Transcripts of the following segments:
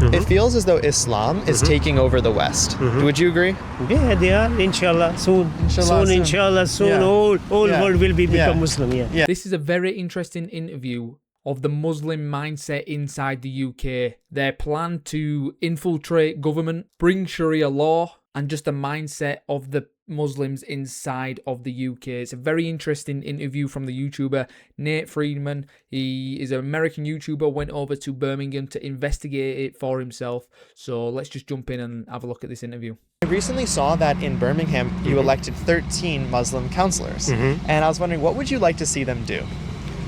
it feels as though Islam is taking over the West. Would you agree? Yeah, they are, inshallah. Soon, inshallah, soon Yeah. all Yeah. world will become Yeah. Muslim, Yeah. This is a very interesting interview of the Muslim mindset inside the UK, their plan to infiltrate government, bring Sharia law, and just the mindset of the Muslims inside of the UK. It's a very interesting interview from the YouTuber Nate Friedman. He is an American YouTuber, went over to Birmingham to investigate it for himself. So let's just jump in and have a look at this interview. I recently saw that in Birmingham, you elected 13 Muslim councillors. And I was wondering, what would you like to see them do?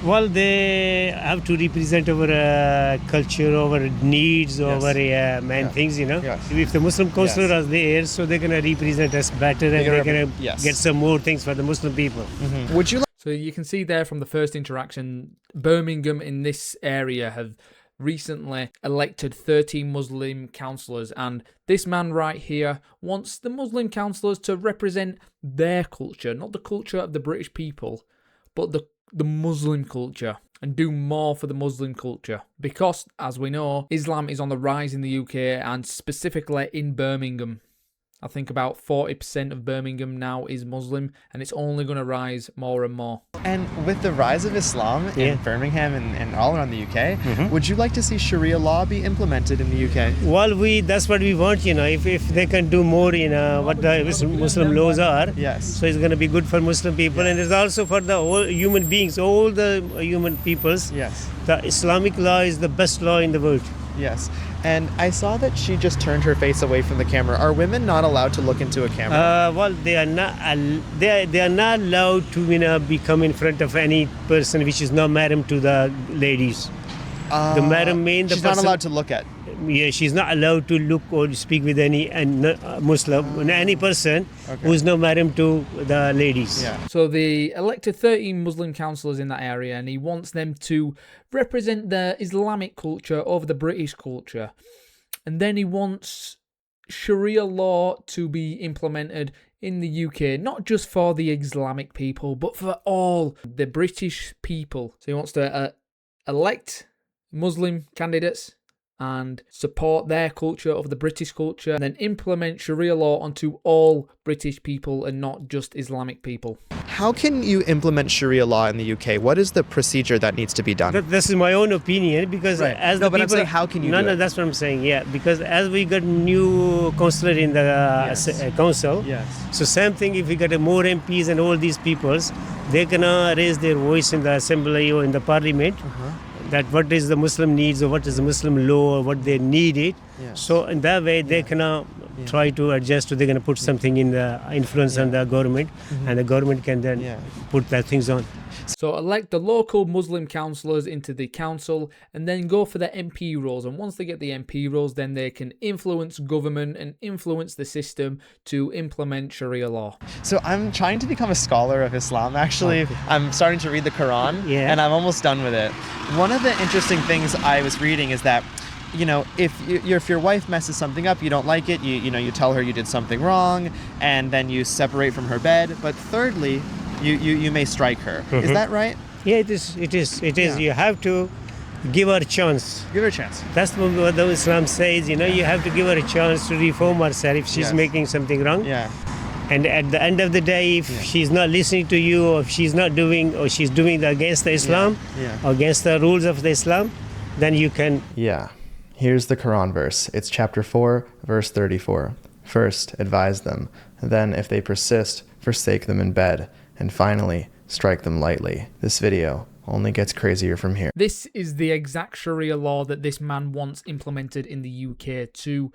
Well, they have to represent our culture, our needs, our main things, you know. Yes. If the Muslim councillor are there, so they're going to represent us better and they're going to get some more things for the Muslim people. Would you like So you can see there from the first interaction, Birmingham in this area have recently elected 13 Muslim councillors, and this man right here wants the Muslim councillors to represent their culture, not the culture of the British people, but the Muslim culture, and do more for the Muslim culture, because as we know, Islam is on the rise in the UK and specifically in Birmingham. I think about 40% of Birmingham now is Muslim, and it's only going to rise more and more. And with the rise of Islam in Birmingham and all around the UK, would you like to see Sharia law be implemented in the UK? Well, that's what we want, you know. If they can do more, you know, what the Muslim laws are, so it's going to be good for Muslim people, and it's also for the whole human beings, all the human peoples. Yes. The Islamic law is the best law in the world. Yes. And I saw that she just turned her face away from the camera. Are women not allowed to look into a camera? Well, they are not. They are not allowed to, you know, become in front of any person which is not married to the ladies. The married means the she's person, not allowed to look at. Yeah, she's not allowed to look or speak with any Muslim, any person who's not married to the ladies. Yeah. So they elected 13 Muslim councillors in that area, and he wants them to represent the Islamic culture over the British culture. And then he wants Sharia law to be implemented in the UK, not just for the Islamic people, but for all the British people. So he wants to elect Muslim candidates and support their culture over the British culture, and then implement Sharia law onto all British people and not just Islamic people. How can you implement Sharia law in the UK? What is the procedure that needs to be done? This is my own opinion, because as the but people, I'm saying, how can you do it? that's what I'm saying. Yeah, because as we got new councillor in the council, so same thing. If we get more MPs and all these peoples, they can raise their voice in the assembly or in the parliament. That what is the Muslim needs or what is the Muslim law or what they need it. So in that way they can try to adjust, or they're going to put something in the influence on the government, and the government can then put that things on. So elect the local Muslim councillors into the council and then go for the MP roles. And once they get the MP roles, then they can influence government and influence the system to implement Sharia law. So I'm trying to become a scholar of Islam, actually. I'm starting to read the Quran, and I'm almost done with it. One of the interesting things I was reading is that, you know, if your wife messes something up, you don't like it, you tell her you did something wrong, and then you separate from her bed. But thirdly, you may strike her. Is that right? Yeah, it is. You have to give her a chance. Give her a chance. That's what the Islam says, you know, you have to give her a chance to reform herself if she's making something wrong. And at the end of the day, if she's not listening to you, or if she's not doing, or she's doing against the Islam, or against the rules of the Islam, then you can... Here's the Quran verse. It's chapter 4, verse 34. First, advise them. Then, if they persist, forsake them in bed. And finally, strike them lightly. This video only gets crazier from here. This is the exact Sharia law that this man wants implemented in the UK to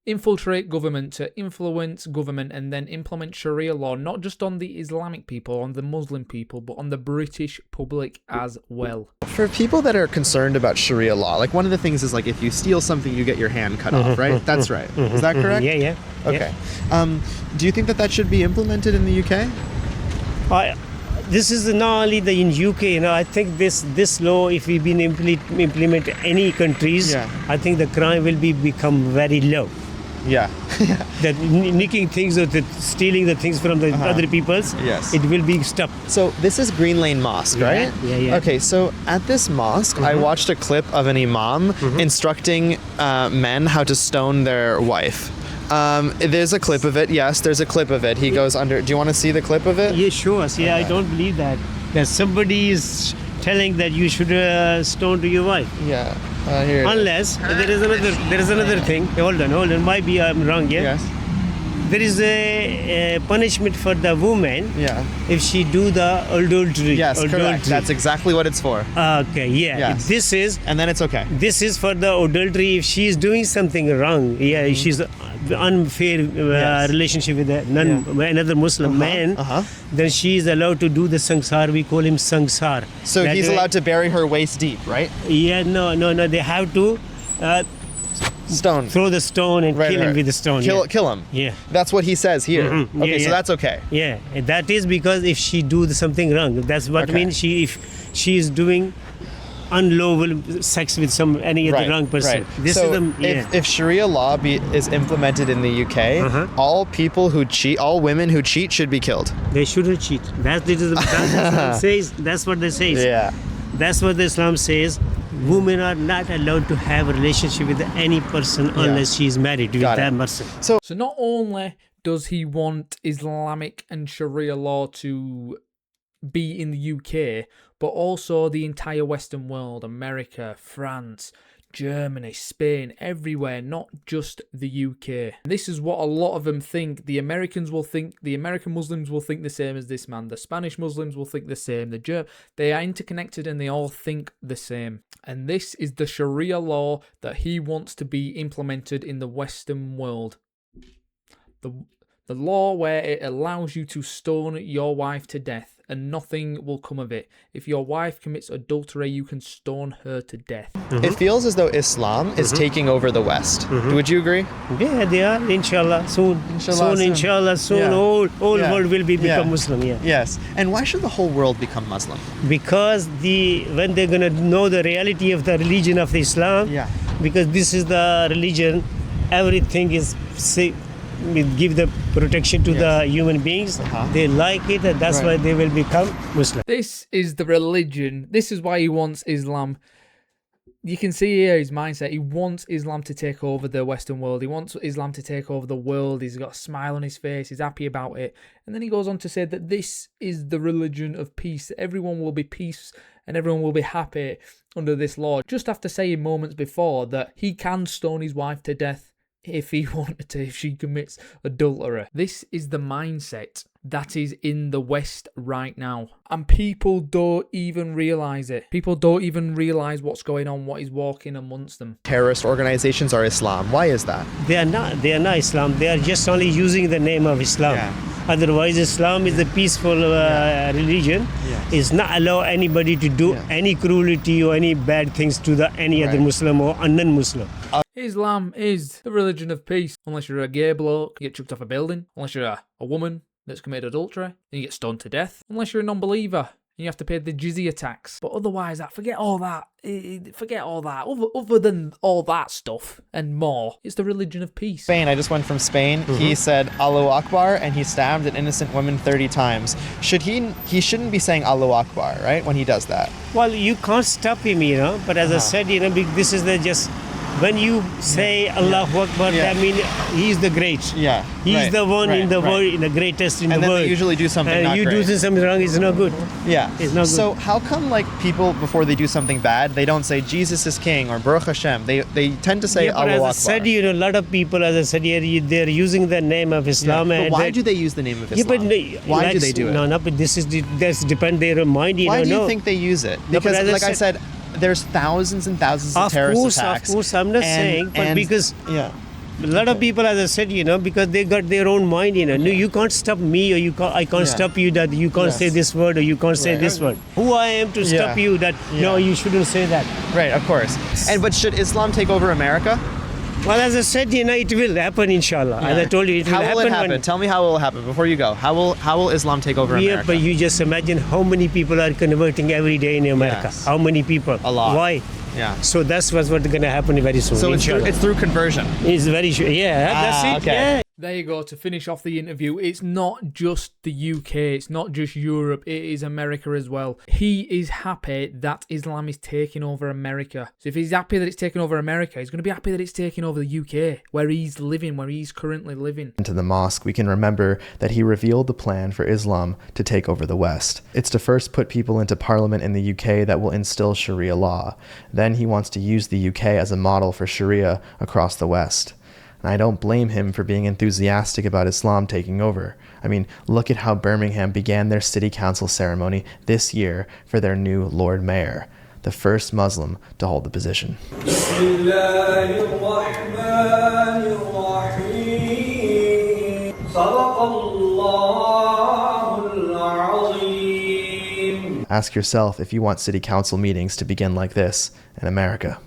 infiltrate government, to influence government, and then implement Sharia law, not just on the Islamic people, on the Muslim people, but on the British public as well. For people that are concerned about Sharia law, like one of the things is like if you steal something, you get your hand cut off, right? That's right. Is that correct? Yeah. Okay. Do you think that should be implemented in the UK? This is not only in UK, you know, I think this law, if we've been implement any countries, I think the crime will become very low. Yeah. That nicking things or stealing the things from the other people's, Yes. it will be stopped. So this is Green Lane Mosque, right? Yeah. Okay, so at this mosque, I watched a clip of an imam instructing men how to stone their wife. There's a clip of it. Yes, there's a clip of it. He goes under. Do you want to see the clip of it? Yeah, sure. See, I don't believe that somebody is telling that you should stone to your wife. Yeah. Here. Unless there is another thing. Hold on. Might be I'm wrong. Yeah. Yes. There is a punishment for the woman Yeah. if she do the adultery. Yes, correct. That's exactly what it's for. Okay. Yeah. Yes. This is. And then it's okay. This is for the adultery if she is doing something wrong. Yeah, she's unfair relationship with another Muslim man. Then she is allowed to do the sangsar. We call him sangsar. So he's allowed to bury her waist deep, right? Yeah, no. They have to Stone. throw the stone and kill him with the stone. Kill him. Yeah. That's what he says here. Okay, so that's okay. Yeah, and that is because if she do something wrong, that's what means. If she is doing unlawful sex with any other wrong person. Right. This so is the if Sharia law is implemented in the UK, all people who cheat, all women who cheat, should be killed. They shouldn't cheat. That's what Islam says. That's what they say. Yeah. That's what the Islam says. Women are not allowed to have a relationship with any person unless she is married with that person. So not only does he want Islamic and Sharia law to be in the UK, but also the entire Western world, America, France, Germany, Spain, everywhere, not just the UK. This is what a lot of them think. The Americans will think, the American Muslims will think the same as this man. The Spanish Muslims will think the same. They are interconnected and they all think the same. And this is the Sharia law that he wants to be implemented in the Western world. The law where it allows you to stone your wife to death and nothing will come of it. If your wife commits adultery, you can stone her to death. It feels as though Islam is taking over the West. Would you agree? Yeah, they are. Inshallah, soon. Yeah. All world will become Muslim. Yeah. Yes. And why should the whole world become Muslim? Because when they're gonna know the reality of the religion of Islam, because this is the religion, everything is give the protection to the human beings. They like it, and that's why they will become Muslim. This is the religion. This is why he wants Islam. You can see here his mindset. He wants Islam to take over the Western world. He wants Islam to take over the world. He's got a smile on his face. He's happy about it. And then he goes on to say that this is the religion of peace. Everyone will be peace and everyone will be happy under this law. Just after saying moments before that he can stone his wife to death if he wanted to, if she commits adultery. This is the mindset that is in the West right now. And people don't even realise it. People don't even realise what's going on, what is walking amongst them. Terrorist organizations are Islam. Why is that? They are not Islam. They are just only using the name of Islam. Otherwise, Islam is a peaceful religion. It's not allow anybody to do any cruelty or any bad things to any other Muslim or non-Muslim. Islam is the religion of peace. Unless you're a gay bloke, you get chucked off a building. Unless you're a woman that's committed adultery, then you get stoned to death. Unless you're a non-believer, you have to pay the jizya tax. But otherwise, forget all that. Forget all that. Other than all that stuff and more, it's the religion of peace. Spain, I just went from Spain. He said Allahu Akbar and he stabbed an innocent woman 30 times. He shouldn't be saying Allahu Akbar, right, when he does that? Well, you can't stop him, But as I said, this is when you say Allahu Akbar, that means he's the great. He's the one in the world, the greatest in the world. And then they usually do something not you great. do something wrong, it's not good. It's not good. So how come people, before they do something bad, they don't say Jesus is king or Baruch Hashem? They tend to say Allahu Akbar. As I said, a lot of people, as I said here, they're using the name of Islam. But why do they use the name of Islam? Why do they do it? No, but that's depend their mind. Why do you think they use it? Because, like I said, there's thousands and thousands of terrorist attacks. Of course, I'm not saying, but because a lot of people, as I said, because they got their own mind, No, you can't stop me, or I can't stop you that you can't say this word, or you can't say this word. Who I am to stop you that, no, you shouldn't say that. Right, of course. But should Islam take over America? Well, as I said, it will happen, inshallah. As I told you, it will happen. How will it happen? Tell me how it will happen before you go. How will Islam take over America? But you just imagine how many people are converting every day in America. How many people? A lot. Why? Yeah. So that's what's going to happen very soon. So it's through conversion. It's very sure. Yeah, that's it. Okay. Yeah. There you go. To finish off the interview, it's not just the UK, it's not just Europe, it is America as well. He is happy that Islam is taking over America. So if he's happy that it's taking over America, he's going to be happy that it's taking over the UK, where he's living, where he's currently living. Into the mosque, we can remember that he revealed the plan for Islam to take over the West. It's to first put people into parliament in the UK that will instill Sharia law. Then he wants to use the UK as a model for Sharia across the West. And I don't blame him for being enthusiastic about Islam taking over. I mean, look at how Birmingham began their city council ceremony this year for their new Lord Mayor, the first Muslim to hold the position. Ask yourself if you want city council meetings to begin like this in America.